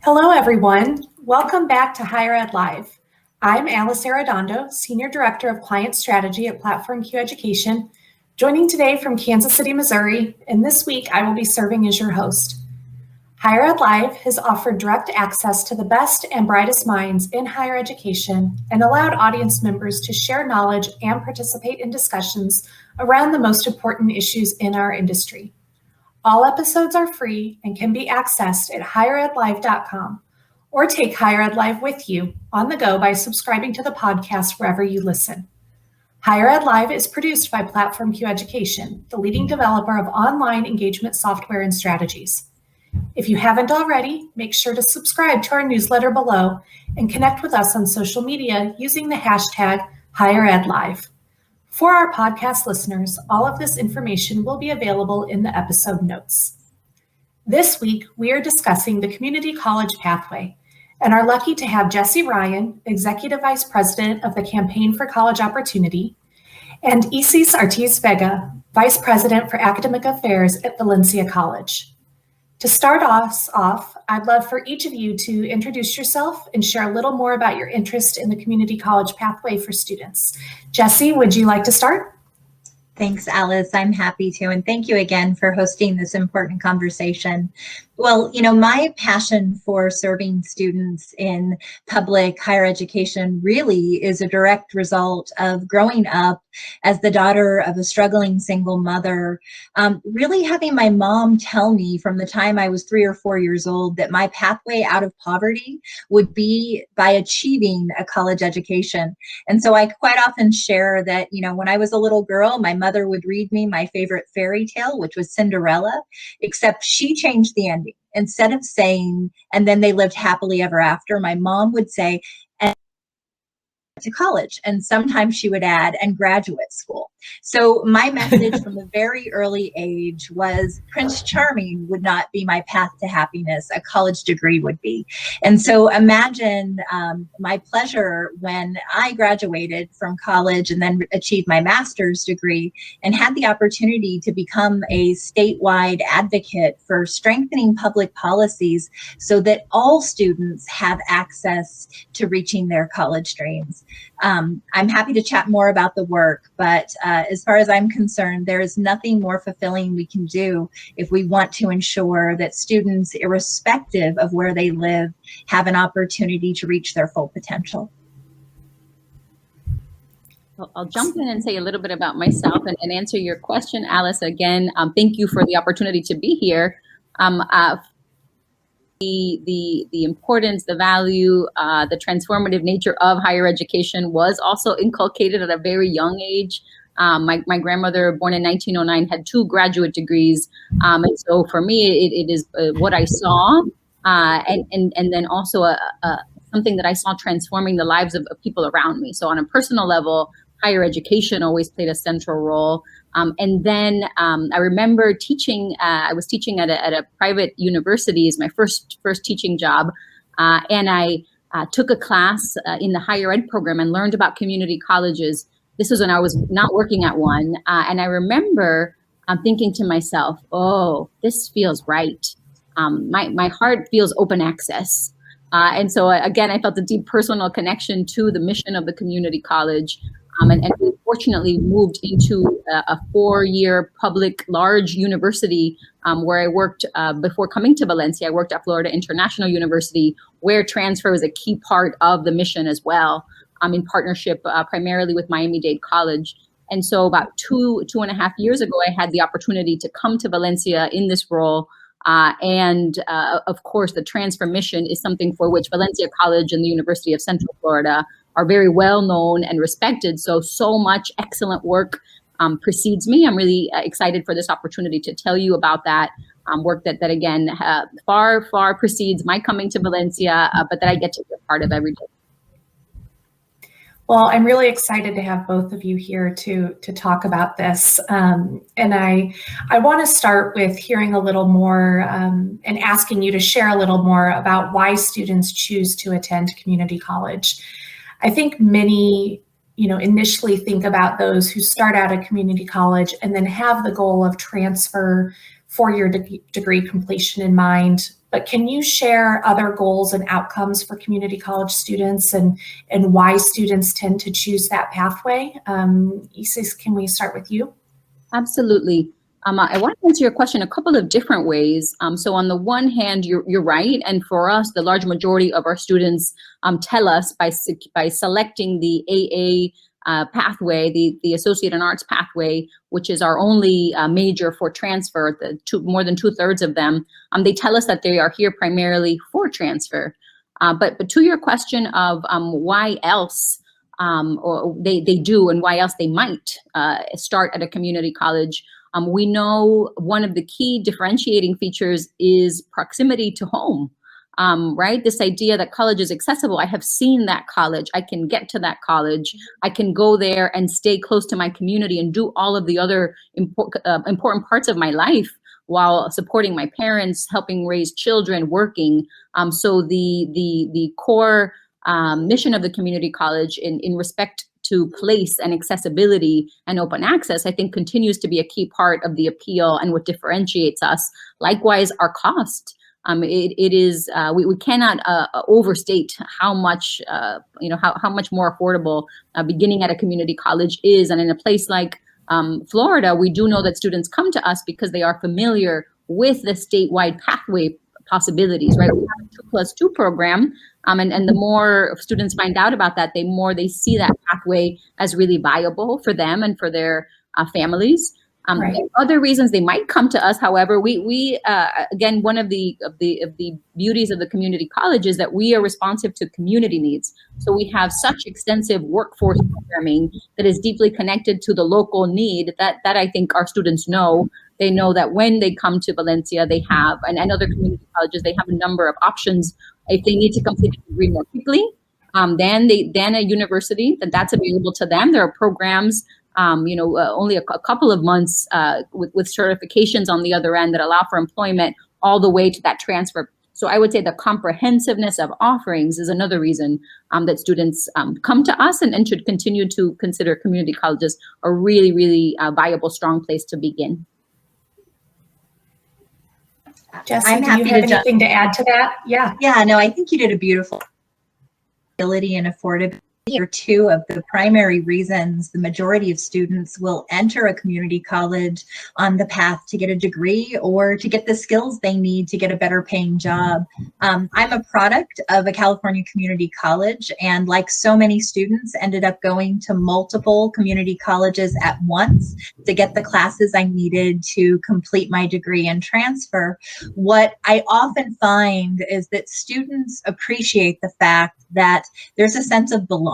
Hello, everyone. Welcome back to Higher Ed Live. I'm Alice Arredondo, Senior Director of Client Strategy at Platform Q Education, joining today from Kansas City, Missouri, and this week I will be serving as your host. Higher Ed Live has offered direct access to the best and brightest minds in higher education and allowed audience members to share knowledge and participate in discussions around the most important issues in our industry. All episodes are free and can be accessed at higheredlive.com or take Higher Ed Live with you on the go by subscribing to the podcast wherever you listen. Higher Ed Live is produced by Platform Q Education, the leading developer of online engagement software and strategies. If you haven't already, make sure to subscribe to our newsletter below and connect with us on social media using the hashtag HigherEdLive. For our podcast listeners, all of this information will be available in the episode notes. This week, we are discussing the community college pathway and are lucky to have Jesse Ryan, Executive Vice President of the Campaign for College Opportunity, and Isis Ortiz-Vega, Vice President for Academic Affairs at Valencia College. To start us off, I'd love for each of you to introduce yourself and share a little more about your interest in the community college pathway for students. Jesse, would you like to start? Thanks, Alice. I'm happy to. And thank you again for hosting this important conversation. Well, my passion for serving students in public higher education really is a direct result of growing up as the daughter of a struggling single mother, really having my mom tell me from the time I was 3 or 4 years old that my pathway out of poverty would be by achieving a college education. And so I quite often share that, when I was a little girl, my mother would read me my favorite fairy tale, which was Cinderella, except she changed the ending. Instead of saying, and then they lived happily ever after, my mom would say, and to college. And sometimes she would add, and graduate school. So my message from a very early age was Prince Charming would not be my path to happiness. A college degree would be. And so imagine my pleasure when I graduated from college and then achieved my master's degree and had the opportunity to become a statewide advocate for strengthening public policies so that all students have access to reaching their college dreams. I'm happy to chat more about the work, but as far as I'm concerned, there is nothing more fulfilling we can do if we want to ensure that students, irrespective of where they live, have an opportunity to reach their full potential. Well, I'll jump in and say a little bit about myself and answer your question, Alice. Again, thank you for the opportunity to be here. The importance, the value, the transformative nature of higher education was also inculcated at a very young age. My grandmother, born in 1909, had 2 graduate degrees. And so for me, it is what I saw and then also something that I saw transforming the lives of people around me. So on a personal level, higher education always played a central role. And then I remember teaching. I was teaching at a private university as my first teaching job, and I took a class in the higher ed program and learned about community colleges. This was when I was not working at one, and I remember thinking to myself, "Oh, this feels right. My heart feels open access." And so again, I felt a deep personal connection to the mission of the community college. And we fortunately moved into a 4-year public large university where I worked before coming to Valencia. I worked at Florida International University, where transfer is a key part of the mission as well, in partnership primarily with Miami-Dade College. And so about two and a half years ago, I had the opportunity to come to Valencia in this role. And of course, the transfer mission is something for which Valencia College and the University of Central Florida are very well known and respected. So much excellent work precedes me. I'm really excited for this opportunity to tell you about that work that again, far precedes my coming to Valencia, but that I get to be a part of every day. Well, I'm really excited to have both of you here to talk about this. And I want to start with hearing a little more and asking you to share a little more about why students choose to attend community college. I think many, initially think about those who start out at community college and then have the goal of transfer, 4-year degree completion in mind, but can you share other goals and outcomes for community college students and why students tend to choose that pathway? Isis, can we start with you? Absolutely. I want to answer your question a couple of different ways. So on the one hand, you're right. And for us, the large majority of our students tell us by selecting the AA pathway, the Associate in Arts pathway, which is our only major for transfer, more than 2/3 of them, they tell us that they are here primarily for transfer. But to your question of why else or they do and why else they might start at a community college, we know one of the key differentiating features is proximity to home, right? This idea that college is accessible. I have seen that college. I can get to that college. I can go there and stay close to my community and do all of the other important parts of my life while supporting my parents, helping raise children, working. So the core mission of the community college in respect to place and accessibility and open access, I think continues to be a key part of the appeal and what differentiates us. Likewise, our cost. It is we cannot overstate how much how much more affordable beginning at a community college is. And in a place like Florida, we do know that students come to us because they are familiar with the statewide pathway possibilities, right? We have a 2+2 program, and the more students find out about that, the more they see that pathway as really viable for them and for their families. Right. Other reasons they might come to us, however, we again, one of the beauties of the community college is that we are responsive to community needs. So we have such extensive workforce programming that is deeply connected to the local need that I think our students know. They know that when they come to Valencia, they have, and other community colleges, they have a number of options. If they need to complete a degree more quickly than a university, that's available to them. There are programs, only a couple of months with certifications on the other end that allow for employment all the way to that transfer. So I would say the comprehensiveness of offerings is another reason that students come to us and should continue to consider community colleges a really, really viable, strong place to begin. Jessie, do you have anything to add to that? Yeah. Yeah, no, I think you did a beautiful ability and affordability are two of the primary reasons the majority of students will enter a community college on the path to get a degree or to get the skills they need to get a better paying job. I'm a product of a California community college, and like so many students, ended up going to multiple community colleges at once to get the classes I needed to complete my degree and transfer. What I often find is that students appreciate the fact that there's a sense of belonging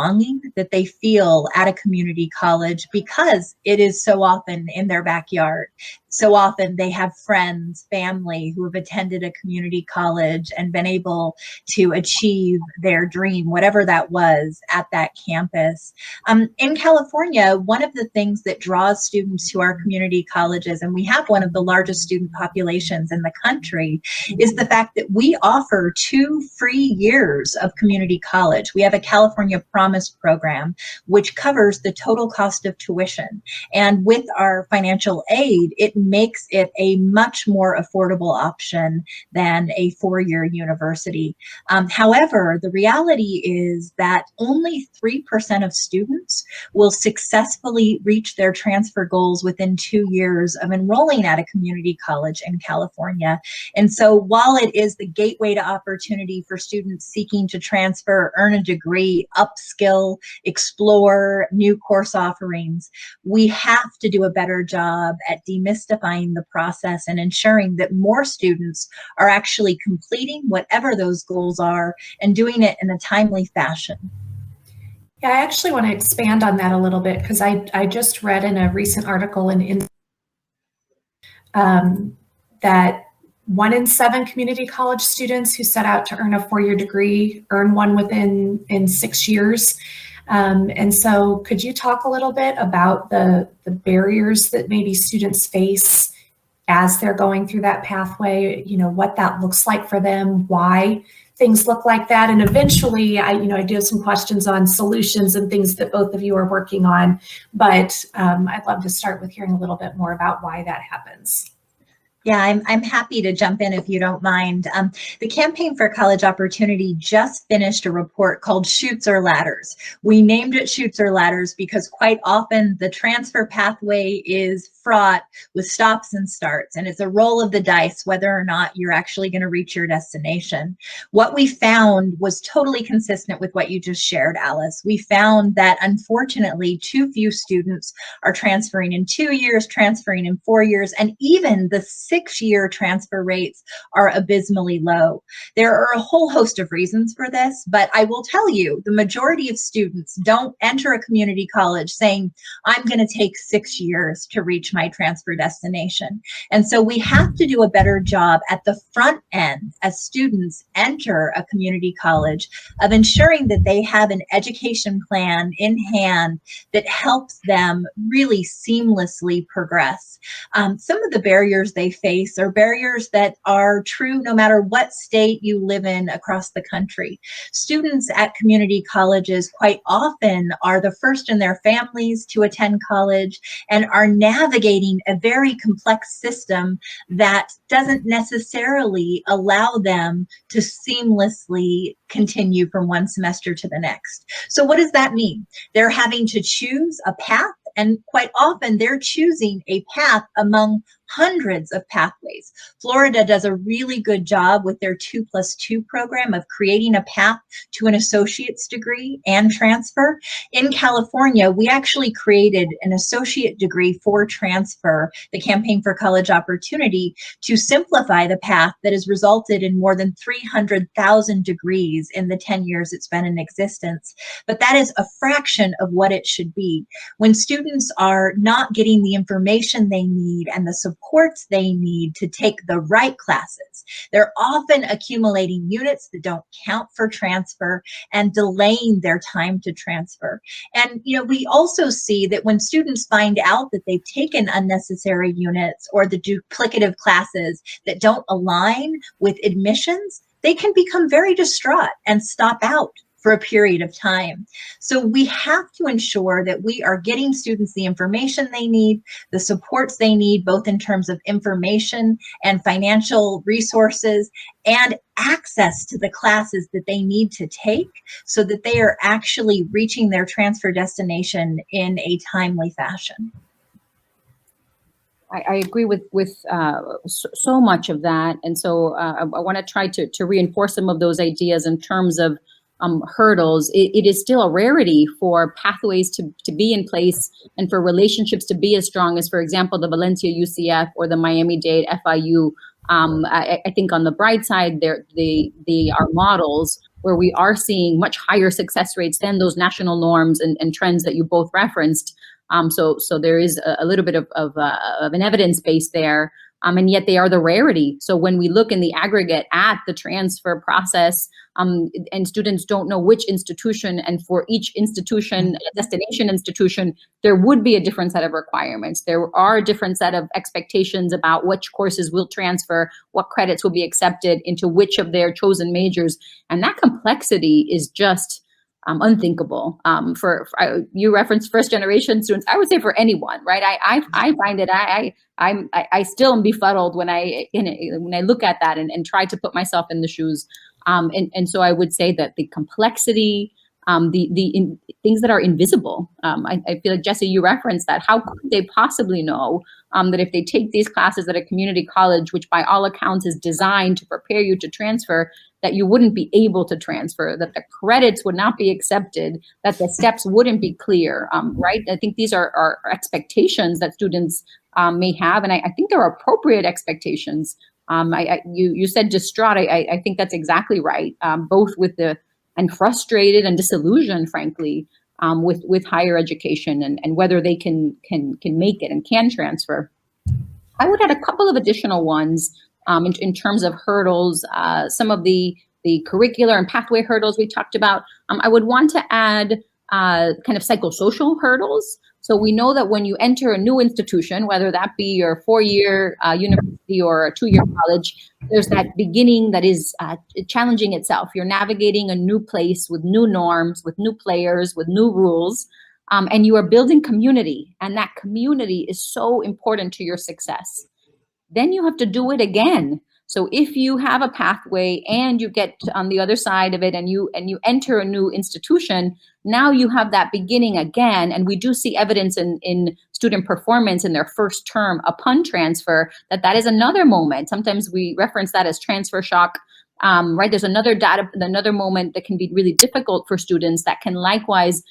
that they feel at a community college because it is so often in their backyard. So often they have friends, family who have attended a community college and been able to achieve their dream, whatever that was, at that campus. In California, one of the things that draws students to our community colleges, and we have one of the largest student populations in the country, is the fact that we offer 2 free years of community college. We have a California Promise program, which covers the total cost of tuition. And with our financial aid, it makes it a much more affordable option than a 4-year university. However, the reality is that only 3% of students will successfully reach their transfer goals within 2 years of enrolling at a community college in California. And so while it is the gateway to opportunity for students seeking to transfer, earn a degree, upskill, explore new course offerings, we have to do a better job at demystifying the process and ensuring that more students are actually completing whatever those goals are and doing it in a timely fashion. Yeah, I actually want to expand on that a little bit because I just read in a recent article that 1 in 7 community college students who set out to earn a 4-year degree earn one within 6 years. And so could you talk a little bit about the barriers that maybe students face as they're going through that pathway, what that looks like for them, why things look like that? And eventually, I do have some questions on solutions and things that both of you are working on, but I'd love to start with hearing a little bit more about why that happens. Yeah, I'm happy to jump in if you don't mind. The Campaign for College Opportunity just finished a report called Chutes or Ladders. We named it Chutes or Ladders because quite often the transfer pathway is fraught with stops and starts, and it's a roll of the dice whether or not you're actually going to reach your destination. What we found was totally consistent with what you just shared, Alice. We found that unfortunately too few students are transferring in 2 years, transferring in 4 years, and even the 6-year transfer rates are abysmally low. There are a whole host of reasons for this, but I will tell you, the majority of students don't enter a community college saying, I'm going to take 6 years to reach my transfer destination. And so we have to do a better job at the front end as students enter a community college of ensuring that they have an education plan in hand that helps them really seamlessly progress. Some of the barriers they face are barriers that are true no matter what state you live in across the country. Students at community colleges quite often are the first in their families to attend college and are navigating a very complex system that doesn't necessarily allow them to seamlessly continue from one semester to the next. So what does that mean? They're having to choose a path, and quite often they're choosing a path among hundreds of pathways. Florida does a really good job with their 2+2 program of creating a path to an associate's degree and transfer. In California, we actually created an associate degree for transfer, the Campaign for College Opportunity, to simplify the path that has resulted in more than 300,000 degrees in the 10 years it's been in existence. But that is a fraction of what it should be. When students are not getting the information they need and the supports they need to take the right classes, they're often accumulating units that don't count for transfer and delaying their time to transfer. And we also see that when students find out that they've taken unnecessary units or the duplicative classes that don't align with admissions, they can become very distraught and stop out for a period of time. So we have to ensure that we are getting students the information they need, the supports they need, both in terms of information and financial resources, and access to the classes that they need to take so that they are actually reaching their transfer destination in a timely fashion. I agree with so much of that. And so I want to try to reinforce some of those ideas in terms of hurdles. It is still a rarity for pathways to be in place and for relationships to be as strong as, for example, the Valencia UCF or the Miami-Dade FIU. I think on the bright side, they are models where we are seeing much higher success rates than those national norms and trends that you both referenced. So there is a little bit of an evidence base there, and yet they are the rarity. So when we look in the aggregate at the transfer process, and students don't know which institution, and for each institution, destination institution, there would be a different set of requirements. There are a different set of expectations about which courses will transfer, what credits will be accepted into which of their chosen majors, and that complexity is just unthinkable. You referenced first generation students. I would say for anyone, right? I find it. I still am befuddled when I look at that and try to put myself in the shoes. And so I would say that the complexity, the things that are invisible. I feel like, Jesse, you referenced that. How could they possibly know that if they take these classes at a community college, which by all accounts is designed to prepare you to transfer, that you wouldn't be able to transfer, that the credits would not be accepted, that the steps wouldn't be clear, right? I think these are expectations that students may have, and I think they're appropriate expectations. You said distraught. I think that's exactly right. Both with and frustrated and disillusioned, frankly, with higher education and whether they can make it and can transfer. I would add a couple of additional ones in terms of hurdles. Some of the curricular and pathway hurdles we talked about. I would want to add kind of psychosocial hurdles. So we know that when you enter a new institution, whether that be your 4-year university or a 2-year college, there's that beginning that is challenging itself. You're navigating a new place with new norms, with new players, with new rules, and you are building community. And that community is so important to your success. then you have to do it again. So if you have a pathway and you get on the other side of it and you enter a new institution, now you have that beginning again. And we do see evidence in student performance in their first term upon transfer that is another moment. Sometimes we reference that as transfer shock. Right, there's another moment that can be really difficult for students that can likewise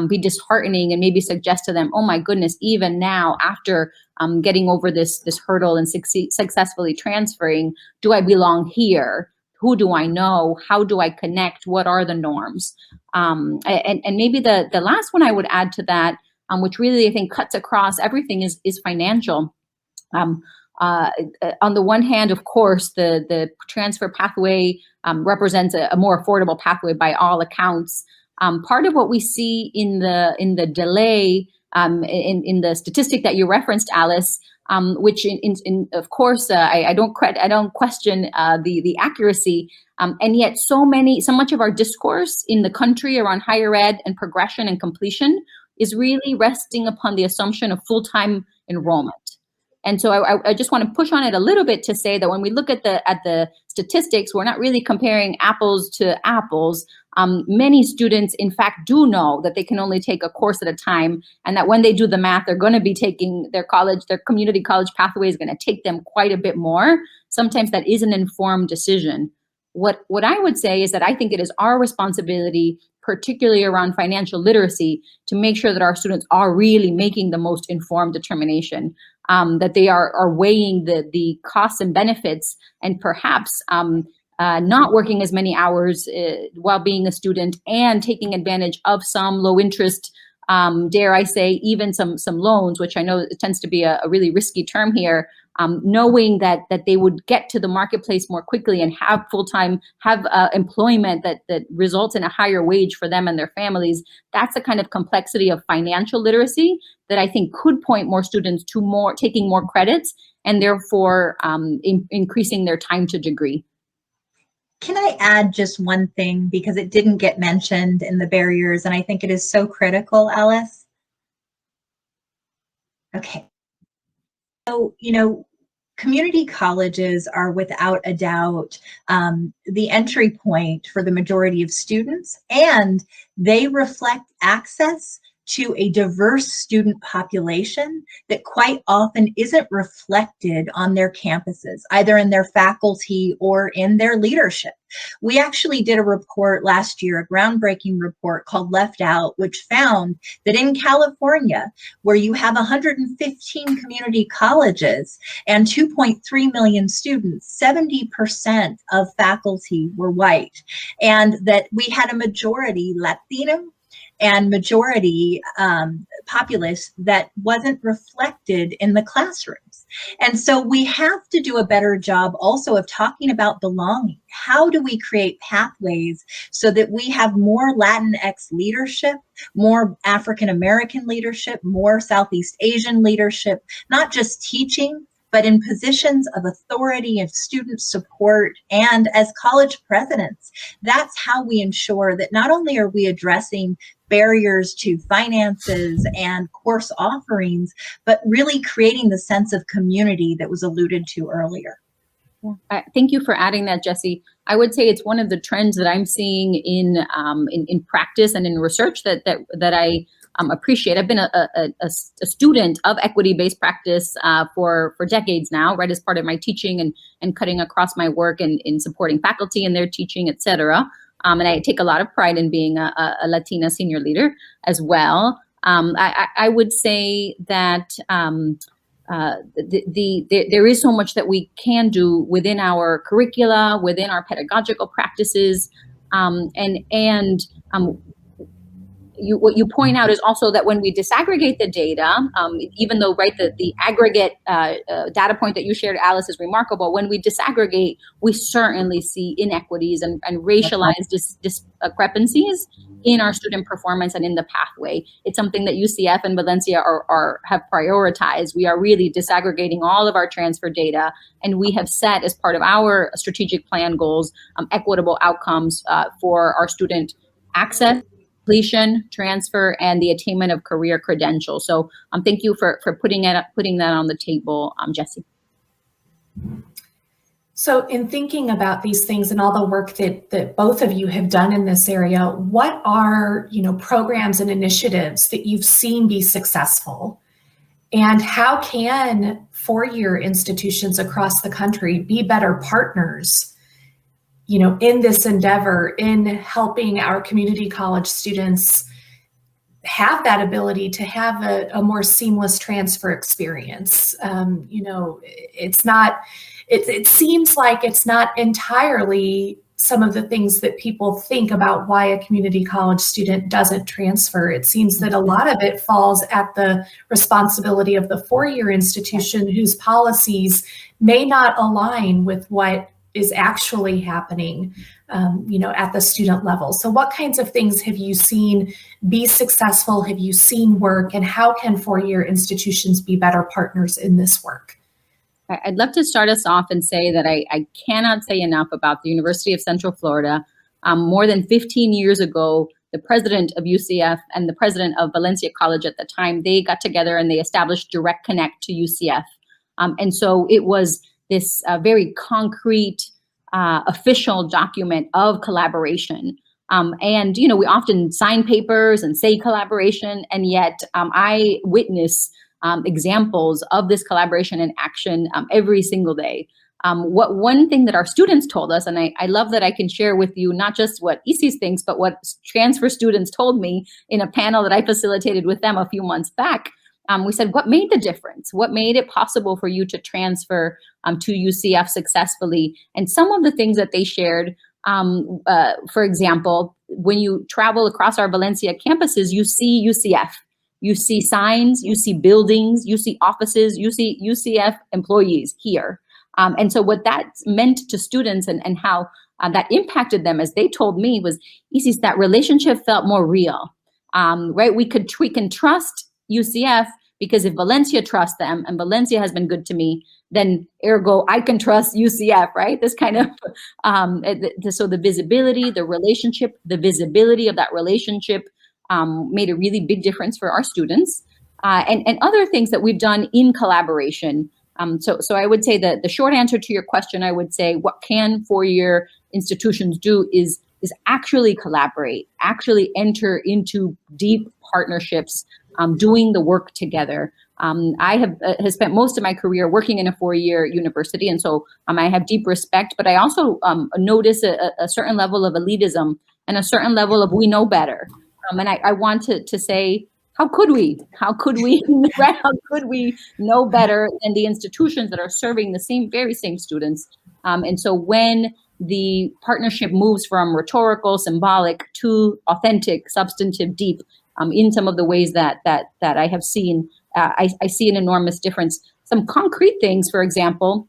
be disheartening and maybe suggest to them, oh my goodness, even now after getting over this hurdle and successfully transferring, do I belong here? Who do I know? How do I connect? What are the norms? And maybe the last one I would add to that, which really I think cuts across everything, is financial. On the one hand, of course, the transfer pathway represents a more affordable pathway by all accounts. Part of what we see in the delay, in the statistic that you referenced, Alice, which of course I don't question the accuracy, and yet so much of our discourse in the country around higher ed and progression and completion is really resting upon the assumption of full-time enrollment. And so I just want to push on it a little bit to say that when we look at the statistics, we're not really comparing apples to apples. Many students, in fact, do know that they can only take a course at a time, and that when they do the math, they're going to be taking their community college pathway is going to take them quite a bit more. Sometimes that is an informed decision. What I would say is that I think it is our responsibility, particularly around financial literacy, to make sure that our students are really making the most informed determination, that they are weighing the costs and benefits, and perhaps not working as many hours while being a student, and taking advantage of some low interest, dare I say, even some loans, which I know it tends to be a really risky term here, knowing that they would get to the marketplace more quickly and have full-time, employment that results in a higher wage for them and their families. That's the kind of complexity of financial literacy that I think could point more students to taking more credits, and therefore increasing their time to degree. Can I add just one thing, because it didn't get mentioned in the barriers, and I think it is so critical, Alice? Okay. So, community colleges are without a doubt the entry point for the majority of students, and they reflect access to a diverse student population that quite often isn't reflected on their campuses, either in their faculty or in their leadership. We actually did a report last year, a groundbreaking report called Left Out, which found that in California, where you have 115 community colleges and 2.3 million students, 70% of faculty were white, and that we had a majority Latino and majority populace that wasn't reflected in the classrooms. And so we have to do a better job also of talking about belonging. How do we create pathways so that we have more Latinx leadership, more African American leadership, more Southeast Asian leadership, not just teaching, but in positions of authority and student support and as college presidents? That's how we ensure that not only are we addressing barriers to finances and course offerings, but really creating the sense of community that was alluded to earlier. Thank you for adding that, Jessie. I would say it's one of the trends that I'm seeing in practice and in research that I appreciate. I've been a student of equity-based practice for decades now, right, as part of my teaching and cutting across my work and in supporting faculty in their teaching, et cetera. And I take a lot of pride in being a Latina senior leader as well. I would say that there is so much that we can do within our curricula, within our pedagogical practices, what you point out is also that when we disaggregate the data, even though, right, the aggregate data point that you shared, Alice, is remarkable, when we disaggregate, we certainly see inequities and racialized discrepancies in our student performance and in the pathway. It's something that UCF and Valencia have prioritized. We are really disaggregating all of our transfer data, and we have set as part of our strategic plan goals equitable outcomes for our student access, completion, transfer, and the attainment of career credentials. So thank you for putting that on the table, Jessie. So in thinking about these things and all the work that both of you have done in this area, what are, programs and initiatives that you've seen be successful? And how can four-year institutions across the country be better partners, in this endeavor, in helping our community college students have that ability to have a more seamless transfer experience? It seems like it's not entirely some of the things that people think about why a community college student doesn't transfer. It seems that a lot of it falls at the responsibility of the four-year institution, whose policies may not align with what is actually happening, at the student level. So what kinds of things have you seen be successful? Have you seen work? And how can four-year institutions be better partners in this work? I'd love to start us off and say that I cannot say enough about the University of Central Florida. More than 15 years ago, the president of UCF and the president of Valencia College at the time, they got together and they established Direct Connect to UCF. And so it was this very concrete, official document of collaboration. And, we often sign papers and say collaboration, and yet I witness examples of this collaboration in action every single day. One thing that our students told us, and I love that I can share with you not just what ECES thinks, but what transfer students told me in a panel that I facilitated with them a few months back. We said, what made the difference? What made it possible for you to transfer to UCF successfully? And some of the things that they shared, for example, when you travel across our Valencia campuses, you see UCF. You see signs, you see buildings, you see offices, you see UCF employees here. And so what that meant to students and how that impacted them, as they told me, was that relationship felt more real, right? We can trust UCF because if Valencia trusts them and Valencia has been good to me, then ergo I can trust UCF, right? This kind of, so the visibility, the relationship, the visibility of that relationship made a really big difference for our students, and other things that we've done in collaboration. So I would say that the short answer to your question, I would say what can four-year institutions do is actually collaborate, actually enter into deep partnerships, doing the work together. I have spent most of my career working in a four-year university, and so I have deep respect, but I also notice a certain level of elitism and a certain level of we know better. And I want to say, how could we? How could we know better than the institutions that are serving the very same students? And so when the partnership moves from rhetorical, symbolic to authentic, substantive, deep, in some of the ways that I have seen, I see an enormous difference. Some concrete things, for example,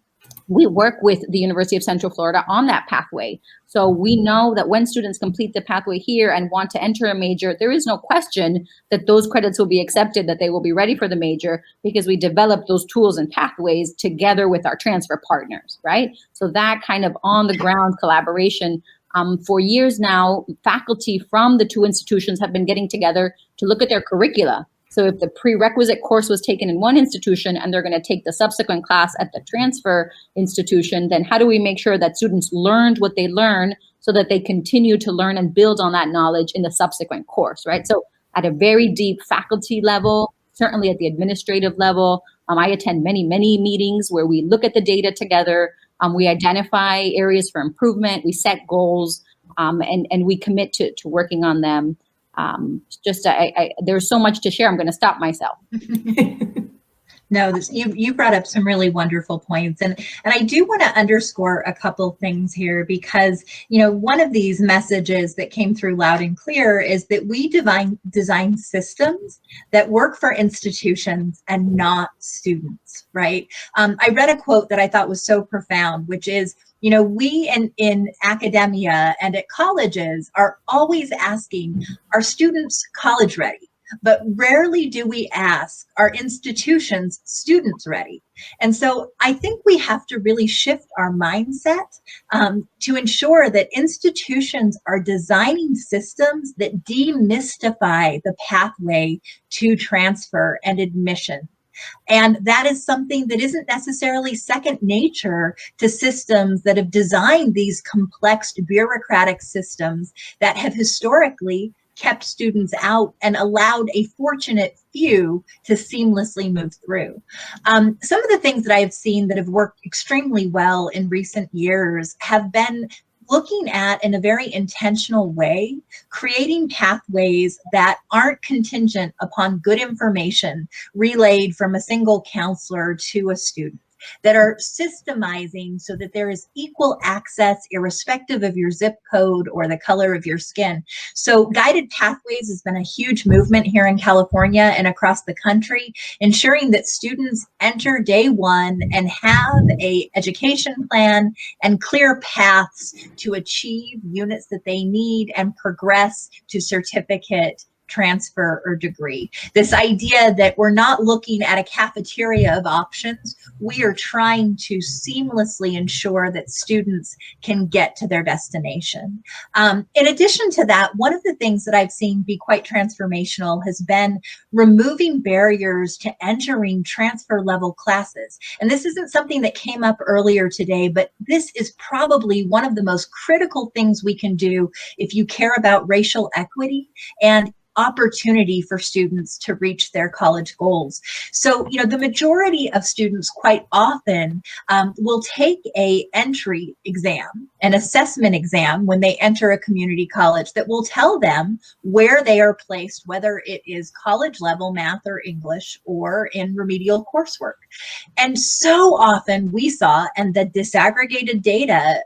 we work with the University of Central Florida on that pathway. So we know that when students complete the pathway here and want to enter a major, there is no question that those credits will be accepted, that they will be ready for the major, because we develop those tools and pathways together with our transfer partners, right? So that kind of on the ground collaboration. For years now, faculty from the two institutions have been getting together to look at their curricula. So if the prerequisite course was taken in one institution and they're going to take the subsequent class at the transfer institution, then how do we make sure that students learned what they learn so that they continue to learn and build on that knowledge in the subsequent course, right? So at a very deep faculty level, certainly at the administrative level, I attend many meetings where we look at the data together, we identify areas for improvement, we set goals, and we commit to working on them. There's so much to share. I'm going to stop myself. No, you brought up some really wonderful points, and I do want to underscore a couple things here, because one of these messages that came through loud and clear is that we design systems that work for institutions and not students, right? I read a quote that I thought was so profound, which is, we in academia and at colleges are always asking, are students college ready? But rarely do we ask, are institutions students ready? And so I think we have to really shift our mindset to ensure that institutions are designing systems that demystify the pathway to transfer and admission. And that is something that isn't necessarily second nature to systems that have designed these complex bureaucratic systems that have historically kept students out and allowed a fortunate few to seamlessly move through. Some of the things that I have seen that have worked extremely well in recent years have been looking at, in a very intentional way, creating pathways that aren't contingent upon good information relayed from a single counselor to a student, that are systemizing so that there is equal access irrespective of your zip code or the color of your skin. So guided pathways has been a huge movement here in California and across the country, ensuring that students enter day one and have an education plan and clear paths to achieve units that they need and progress to certificate, transfer, or degree. This idea that we're not looking at a cafeteria of options, we are trying to seamlessly ensure that students can get to their destination. In addition to that, one of the things that I've seen be quite transformational has been removing barriers to entering transfer level classes. And this isn't something that came up earlier today, but this is probably one of the most critical things we can do if you care about racial equity and opportunity for students to reach their college goals. So, the majority of students quite often will take a entry exam, an assessment exam when they enter a community college that will tell them where they are placed, whether it is college level math or English or in remedial coursework. And so often we saw, and the disaggregated data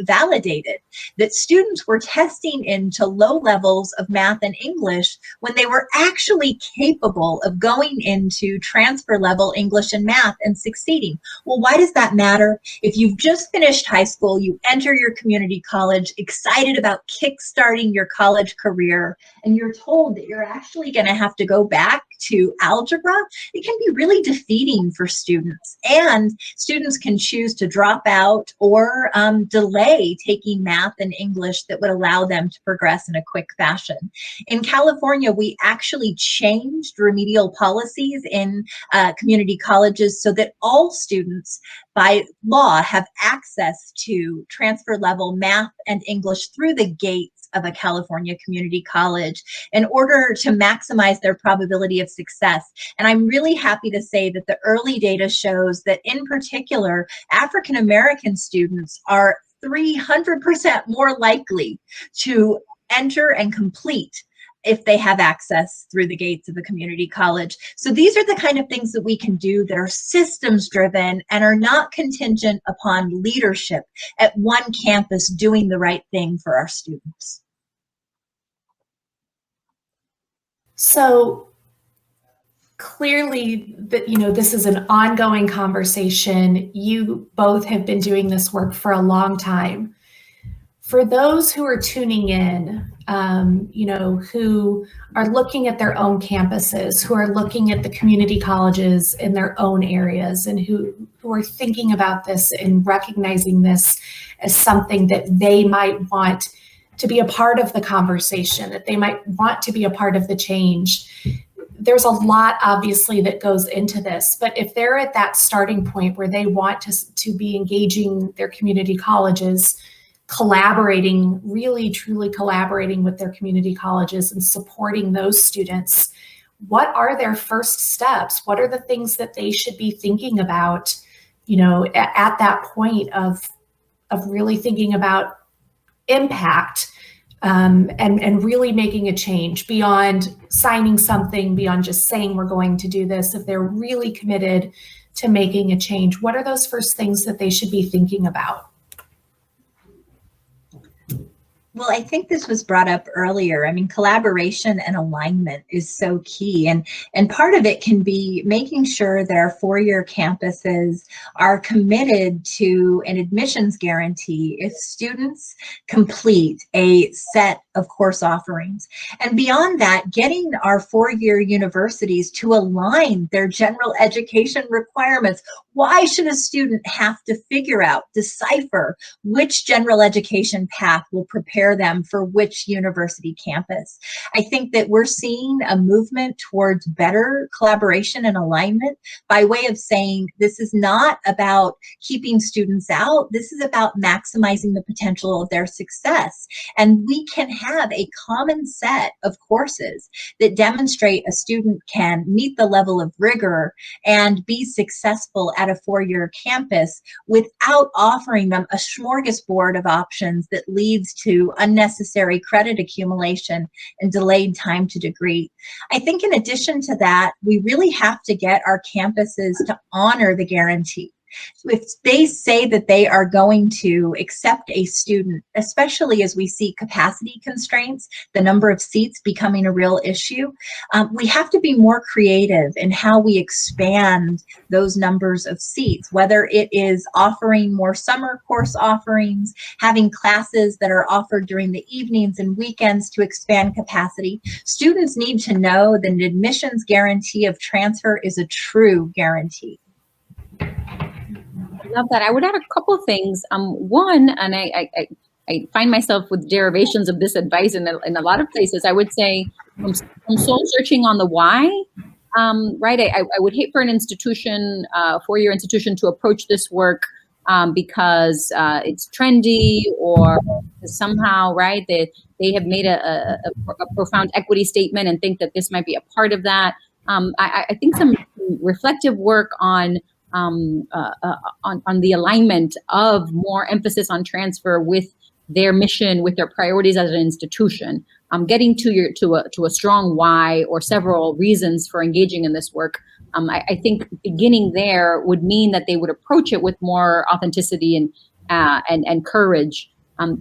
validated, that students were testing into low levels of math and English when they were actually capable of going into transfer level English and math and succeeding. Well, why does that matter? If you've just finished high school, you enter your community college, excited about kickstarting your college career, and you're told that you're actually going to have to go back to algebra, it can be really defeating for students. And students can choose to drop out or delay taking math and English that would allow them to progress in a quick fashion. In California, we actually changed remedial policies in community colleges so that all students by law have access to transfer level math and English through the gates of a California community college in order to maximize their probability of success. And I'm really happy to say that the early data shows that, in particular, African American students are 300% more likely to enter and complete if they have access through the gates of a community college. So these are the kind of things that we can do that are systems driven and are not contingent upon leadership at one campus doing the right thing for our students. So clearly that, this is an ongoing conversation. You both have been doing this work for a long time. For those who are tuning in, who are looking at their own campuses, who are looking at the community colleges in their own areas, and who are thinking about this and recognizing this as something that they might want to be a part of the conversation, that they might want to be a part of the change. There's a lot, obviously, that goes into this, but if they're at that starting point where they want to be engaging their community colleges, collaborating, really truly collaborating with their community colleges and supporting those students, what are their first steps? What are the things that they should be thinking about, at that point of really thinking about impact and really making a change beyond signing something, beyond just saying we're going to do this? If they're really committed to making a change, what are those first things that they should be thinking about? Well, I think this was brought up earlier. I mean, collaboration and alignment is so key. And part of it can be making sure that our four-year campuses are committed to an admissions guarantee if students complete a set of course offerings. And beyond that, getting our four-year universities to align their general education requirements. Why should a student have to decipher which general education path will prepare prepare them for which university campus. I think that we're seeing a movement towards better collaboration and alignment by way of saying this is not about keeping students out, this is about maximizing the potential of their success. And we can have a common set of courses that demonstrate a student can meet the level of rigor and be successful at a four-year campus without offering them a smorgasbord of options that leads to unnecessary credit accumulation and delayed time to degree. I think in addition to that, we really have to get our campuses to honor the guarantee. If they say that they are going to accept a student, especially as we see capacity constraints, the number of seats becoming a real issue, we have to be more creative in how we expand those numbers of seats, whether it is offering more summer course offerings, having classes that are offered during the evenings and weekends to expand capacity. Students need to know that an admissions guarantee of transfer is a true guarantee. I love that. I would add a couple things. One, and I find myself with derivations of this advice in a lot of places. I would say I'm soul searching on the why, right? I would hate for an institution, a four-year institution, to approach this work because it's trendy or somehow, right, they have made a profound equity statement and think that this might be a part of that. I think some reflective work on the alignment of more emphasis on transfer with their mission, with their priorities as an institution, getting to a strong why or several reasons for engaging in this work. I think beginning there would mean that they would approach it with more authenticity and courage.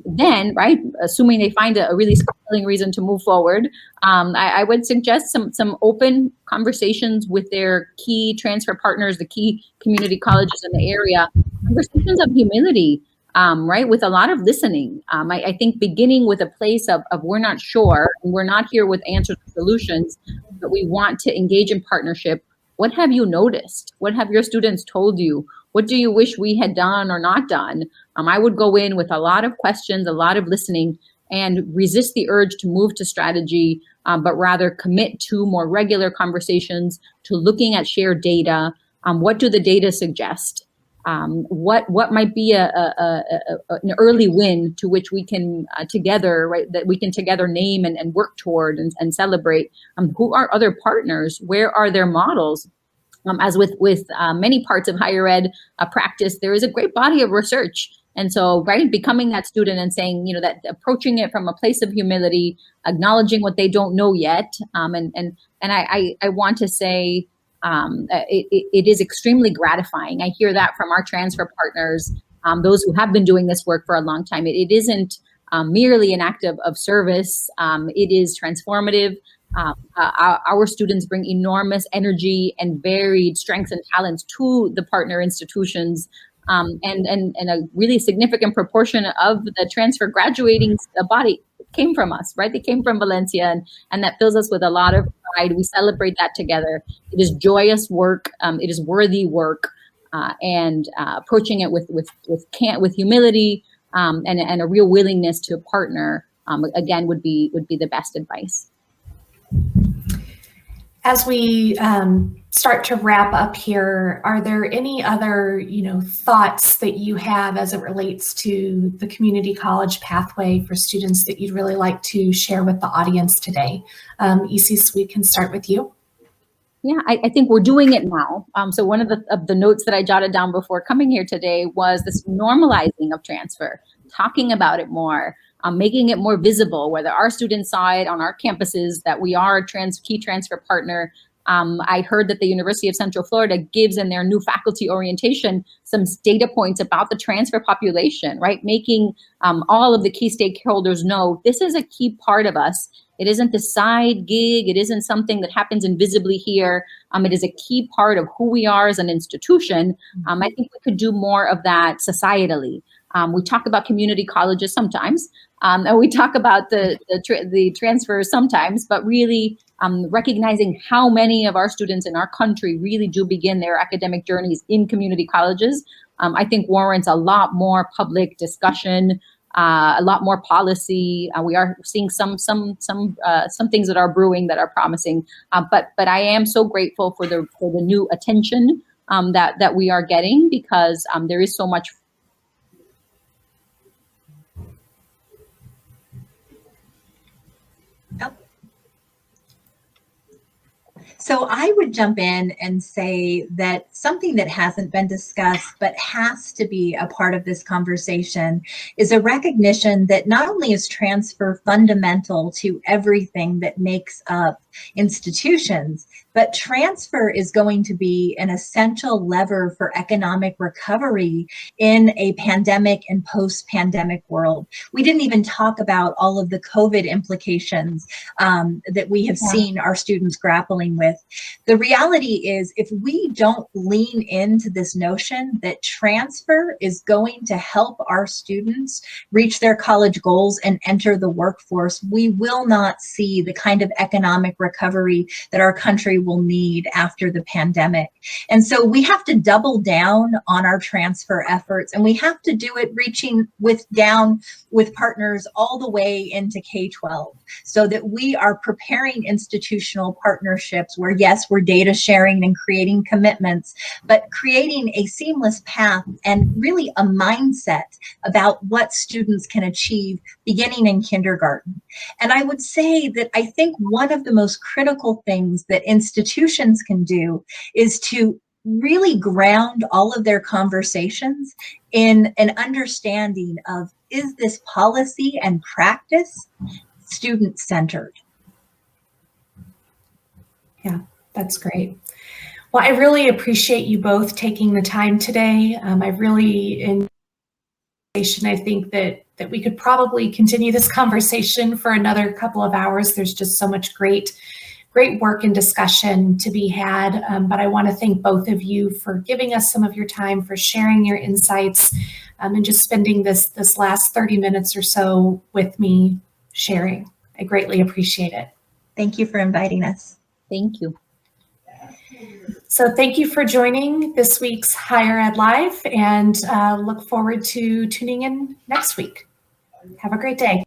Then, right, assuming they find a really compelling reason to move forward, I would suggest some open conversations with their key transfer partners, the key community colleges in the area, conversations of humility, right, with a lot of listening. I think beginning with a place of we're not sure, and we're not here with answers or solutions, but we want to engage in partnership. What have you noticed? What have your students told you? What do you wish we had done or not done? I would go in with a lot of questions, a lot of listening, and resist the urge to move to strategy, but rather commit to more regular conversations, to looking at shared data. What do the data suggest? What might be an early win to which we can together, right, that we can together name and work toward and celebrate? Who are other partners? Where are their models? As with many parts of higher ed practice, there is a great body of research. And so, right, becoming that student and saying, that approaching it from a place of humility, acknowledging what they don't know yet. And I want to say it is extremely gratifying. I hear that from our transfer partners, those who have been doing this work for a long time. It isn't merely an act of service. It is transformative. Our students bring enormous energy and varied strengths and talents to the partner institutions, and a really significant proportion of the transfer graduating body came from us, right? They came from Valencia, and that fills us with a lot of pride. We celebrate that together. It is joyous work. It is worthy work, and approaching it with humility and a real willingness to partner, again, would be the best advice. As we start to wrap up here, are there any other, thoughts that you have as it relates to the community college pathway for students that you'd really like to share with the audience today? Isis, we can start with you. Yeah, I think we're doing it now. So one of the notes that I jotted down before coming here today was this normalizing of transfer, talking about it more, making it more visible, whether our students saw it on our campuses that we are a key transfer partner. I heard that the University of Central Florida gives in their new faculty orientation some data points about the transfer population, right? Making all of the key stakeholders know this is a key part of us. It isn't the side gig. It isn't something that happens invisibly here. It is a key part of who we are as an institution. I think we could do more of that societally. We talk about community colleges sometimes, and we talk about the transfers sometimes, but really recognizing how many of our students in our country really do begin their academic journeys in community colleges, I think warrants a lot more public discussion, a lot more policy. We are seeing some things that are brewing that are promising. But I am so grateful for the new attention that we are getting, because there is so much. So I would jump in and say that something that hasn't been discussed but has to be a part of this conversation is a recognition that not only is transfer fundamental to everything that makes up institutions, but transfer is going to be an essential lever for economic recovery in a pandemic and post-pandemic world. We didn't even talk about all of the COVID implications that we have seen our students grappling with. The reality is, if we don't lean into this notion that transfer is going to help our students reach their college goals and enter the workforce, we will not see the kind of economic recovery that our country will need after the pandemic. And so we have to double down on our transfer efforts, and we have to do it reaching down with partners all the way into K-12, so that we are preparing institutional partnerships where, yes, we're data sharing and creating commitments, but creating a seamless path and really a mindset about what students can achieve beginning in kindergarten. And I would say that I think one of the most critical things that institutions can do is to really ground all of their conversations in an understanding of, is this policy and practice student-centered? Yeah, that's great. Well, I really appreciate you both taking the time today. I really enjoyed it. I think that we could probably continue this conversation for another couple of hours. There's just so much great work and discussion to be had. But I want to thank both of you for giving us some of your time, for sharing your insights, and just spending this last 30 minutes or so with me sharing. I greatly appreciate it. Thank you for inviting us. Thank you. So thank you for joining this week's Higher Ed Live, and look forward to tuning in next week. Have a great day.